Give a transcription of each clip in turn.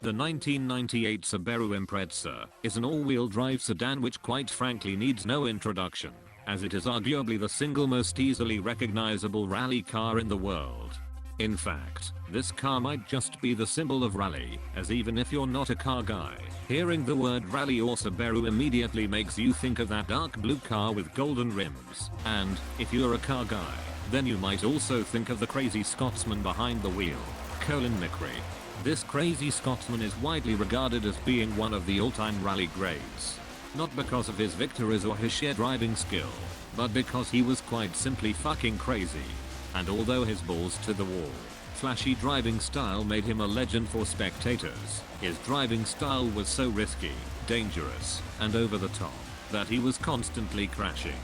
The 1998 Subaru Impreza is an all-wheel drive sedan which quite frankly needs no introduction, as it is arguably the single most easily recognizable rally car in the world. In fact, this car might just be the symbol of rally, as even if you're not a car guy, hearing the word rally or Subaru immediately makes you think of that dark blue car with golden rims. And, if you're a car guy, then you might also think of the crazy Scotsman behind the wheel, Colin McRae. This crazy Scotsman is widely regarded as being one of the all-time rally greats. Not because of his victories or his sheer driving skill, but because he was quite simply fucking crazy. And although his balls to the wall, flashy driving style made him a legend for spectators, his driving style was so risky, dangerous, and over the top, that he was constantly crashing.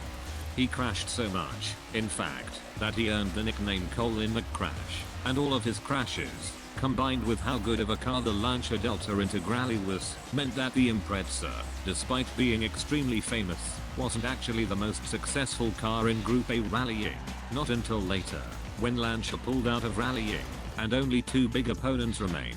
He crashed so much, in fact, that he earned the nickname Colin McCrash, and all of his crashes, combined with how good of a car the Lancia Delta Integrale was, meant that the Impreza, despite being extremely famous, wasn't actually the most successful car in Group A rallying, not until later, when Lancia pulled out of rallying, and only two big opponents remained.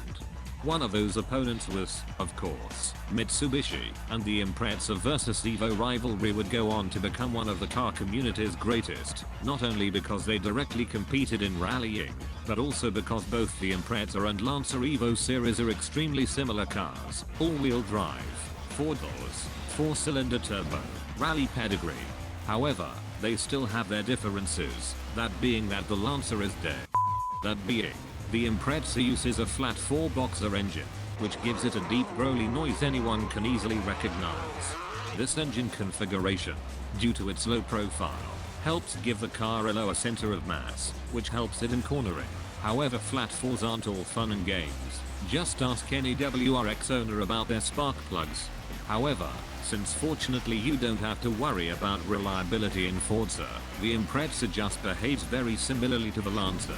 One of those opponents was, of course, Mitsubishi, and the Impreza vs Evo rivalry would go on to become one of the car community's greatest, not only because they directly competed in rallying, but also because both the Impreza and Lancer Evo series are extremely similar cars, all-wheel drive, 4 doors, 4-cylinder turbo, rally pedigree. However, they still have their differences, that being that the Lancer is dead. That being, the Impreza uses a flat 4-boxer engine, which gives it a deep growly noise anyone can easily recognize. This engine configuration, due to its low profile, helps give the car a lower center of mass, which helps it in cornering. However, flat 4s aren't all fun and games. Just ask any WRX owner about their spark plugs. However, since fortunately you don't have to worry about reliability in Forza, the Impreza just behaves very similarly to the Lancer.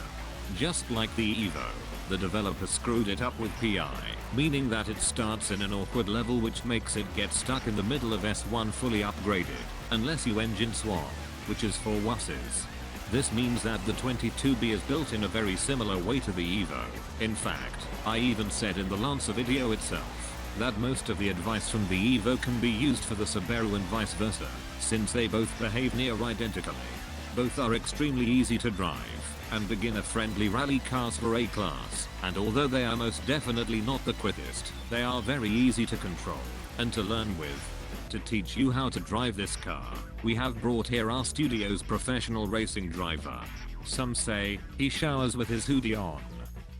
Just like the Evo, the developer screwed it up with PI, meaning that it starts in an awkward level which makes it get stuck in the middle of S1 fully upgraded, unless you engine swap, which is for wusses. This means that the 22B is built in a very similar way to the Evo. In fact, I even said in the Lancer video itself, that most of the advice from the Evo can be used for the Subaru and vice versa, since they both behave near identically. Both are extremely easy to drive, and beginner-friendly rally cars for A-class, and although they are most definitely not the quickest, they are very easy to control, and to learn with. To teach you how to drive this car, we have brought here our studio's professional racing driver. Some say, he showers with his hoodie on.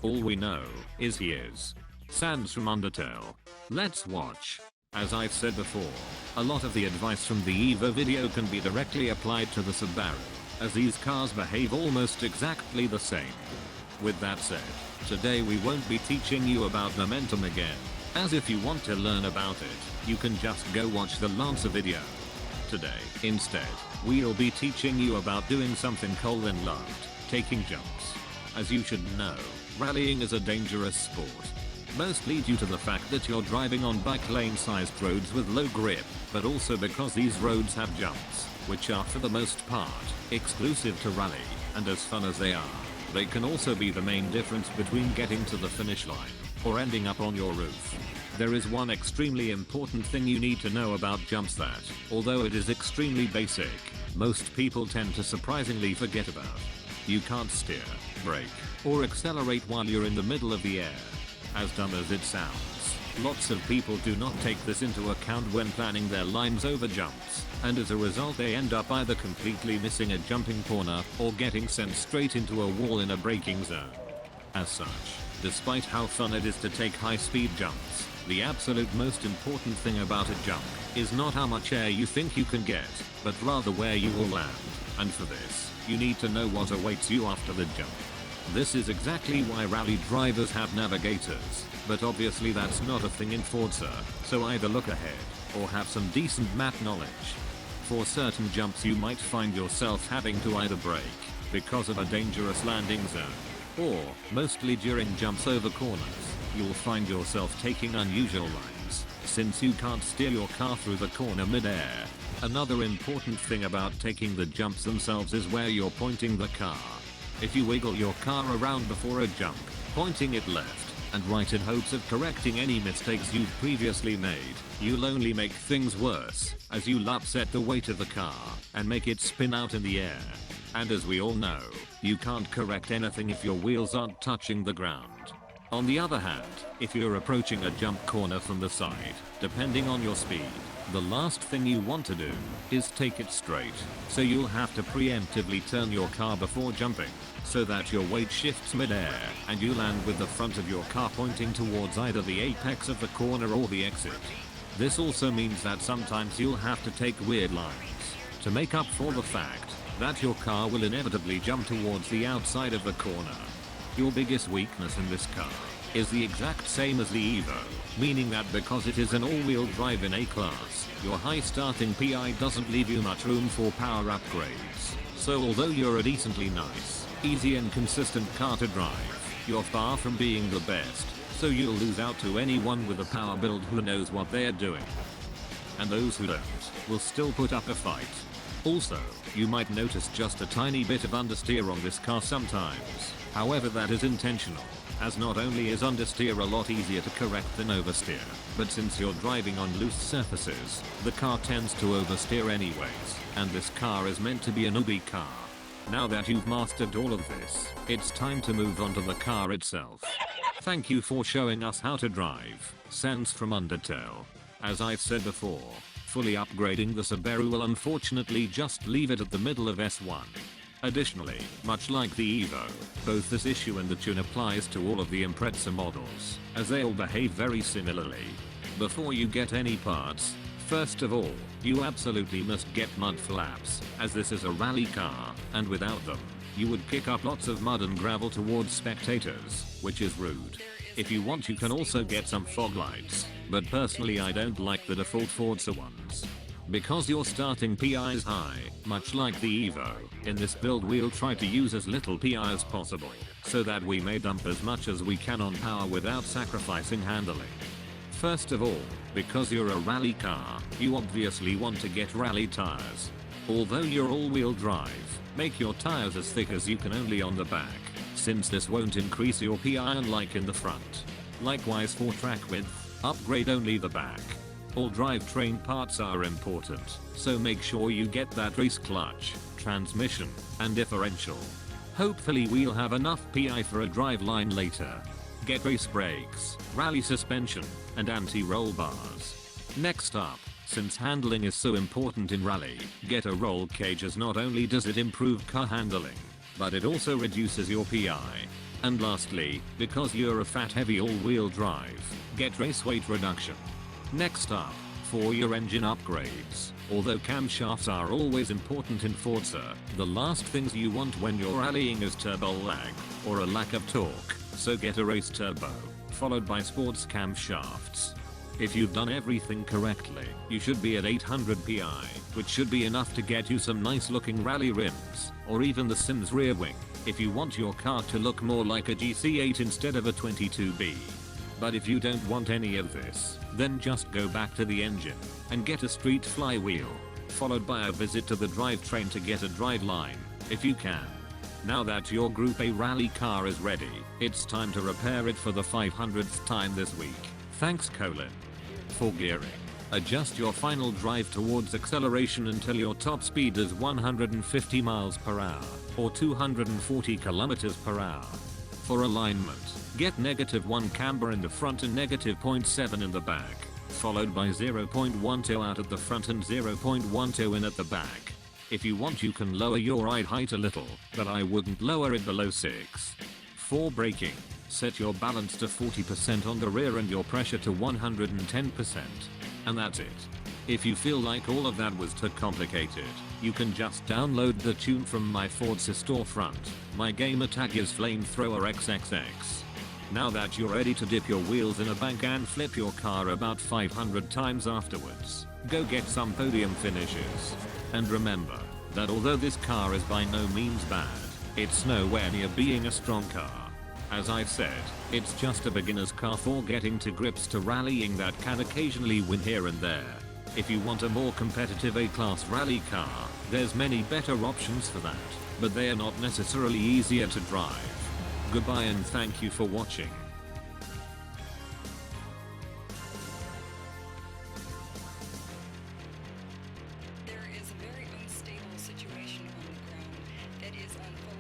All we know, is he is. Sans from Undertale. Let's watch. As I've said before, a lot of the advice from the Evo video can be directly applied to the Subaru, as these cars behave almost exactly the same. With that said, today we won't be teaching you about momentum again, as if you want to learn about it, you can just go watch the Lancer video. Today, instead, we'll be teaching you about doing something Colin loved, taking jumps. As you should know, rallying is a dangerous sport. Mostly due to the fact that you're driving on bike lane-sized roads with low grip, but also because these roads have jumps, which are for the most part, exclusive to rally, and as fun as they are, they can also be the main difference between getting to the finish line, or ending up on your roof. There is one extremely important thing you need to know about jumps that, although it is extremely basic, most people tend to surprisingly forget about. You can't steer, brake, or accelerate while you're in the middle of the air. As dumb as it sounds, lots of people do not take this into account when planning their lines over jumps, and as a result they end up either completely missing a jumping corner or getting sent straight into a wall in a braking zone. As such, despite how fun it is to take high-speed jumps, the absolute most important thing about a jump is not how much air you think you can get, but rather where you will land, and for this, you need to know what awaits you after the jump. This is exactly why rally drivers have navigators, but obviously that's not a thing in Forza, so either look ahead, or have some decent map knowledge. For certain jumps you might find yourself having to either brake, because of a dangerous landing zone, or, mostly during jumps over corners, you'll find yourself taking unusual lines, since you can't steer your car through the corner mid-air. Another important thing about taking the jumps themselves is where you're pointing the car. If you wiggle your car around before a jump, pointing it left, and write in hopes of correcting any mistakes you've previously made, you'll only make things worse, as you'll upset the weight of the car and make it spin out in the air. And as we all know, you can't correct anything if your wheels aren't touching the ground. On the other hand, if you're approaching a jump corner from the side, depending on your speed, the last thing you want to do is take it straight, so you'll have to preemptively turn your car before jumping, so that your weight shifts mid-air and you land with the front of your car pointing towards either the apex of the corner or the exit. This also means that sometimes you'll have to take weird lines to make up for the fact that your car will inevitably jump towards the outside of the corner. Your biggest weakness in this car is the exact same as the Evo, meaning that because it is an all-wheel drive in A-Class, your high starting PI doesn't leave you much room for power upgrades. So although you're a decently nice, easy and consistent car to drive, you're far from being the best, so you'll lose out to anyone with a power build who knows what they're doing. And those who don't will still put up a fight. Also, you might notice just a tiny bit of understeer on this car sometimes. However, that is intentional, as not only is understeer a lot easier to correct than oversteer, but since you're driving on loose surfaces, the car tends to oversteer anyways, and this car is meant to be a newbie car. Now that you've mastered all of this, it's time to move on to the car itself. Thank you for showing us how to drive. Sans from Undertale. As I've said before, fully upgrading the Subaru will unfortunately just leave it at the middle of S1. Additionally, much like the Evo, both this issue and the tune applies to all of the Impreza models, as they all behave very similarly. Before you get any parts, first of all, you absolutely must get mud flaps, as this is a rally car, and without them, you would kick up lots of mud and gravel towards spectators, which is rude. If you want, you can also get some fog lights, but personally I don't like the default Forza ones. Because your starting PI is high, much like the Evo, in this build we'll try to use as little PI as possible, so that we may dump as much as we can on power without sacrificing handling. First of all, because you're a rally car, you obviously want to get rally tires. Although you're all-wheel drive, make your tires as thick as you can only on the back, since this won't increase your PI unlike in the front. Likewise for track width, upgrade only the back. All drivetrain parts are important, so make sure you get that race clutch, transmission, and differential. Hopefully we'll have enough PI for a driveline later. Get race brakes, rally suspension, and anti-roll bars. Next up, since handling is so important in rally, get a roll cage, as not only does it improve car handling, but it also reduces your PI. And lastly, because you're a fat heavy all-wheel drive, get race weight reduction. Next up, for your engine upgrades, although camshafts are always important in Forza, the last things you want when you're rallying is turbo lag, or a lack of torque, so get a race turbo, followed by sports camshafts. If you've done everything correctly, you should be at 800 PI, which should be enough to get you some nice looking rally rims, or even the Sims rear wing, if you want your car to look more like a GC8 instead of a 22B. But if you don't want any of this, then just go back to the engine and get a street flywheel, followed by a visit to the drivetrain to get a driveline, if you can. Now that your Group A rally car is ready, it's time to repair it for the 500th time this week. Thanks Colin. For gearing, adjust your final drive towards acceleration until your top speed is 150 miles per hour, or 240 kilometers per hour. For alignment, get -1 camber in the front and -0.7 in the back, followed by 0.12 out at the front and 0.12 in at the back. If you want, you can lower your ride height a little, but I wouldn't lower it below 6. For braking, set your balance to 40% on the rear and your pressure to 110%. And that's it. If you feel like all of that was too complicated, you can just download the tune from my Forza storefront. My gamer tag is Flamethrower XXX. Now that you're ready to dip your wheels in a bank and flip your car about 500 times afterwards, go get some podium finishes. And remember that although this car is by no means bad, it's nowhere near being a strong car. As I've said, it's just a beginner's car for getting to grips to rallying that can occasionally win here and there. If you want a more competitive A-Class rally car, there's many better options for that, but they are not necessarily easier to drive. Goodbye and thank you for watching. It is unbelievable.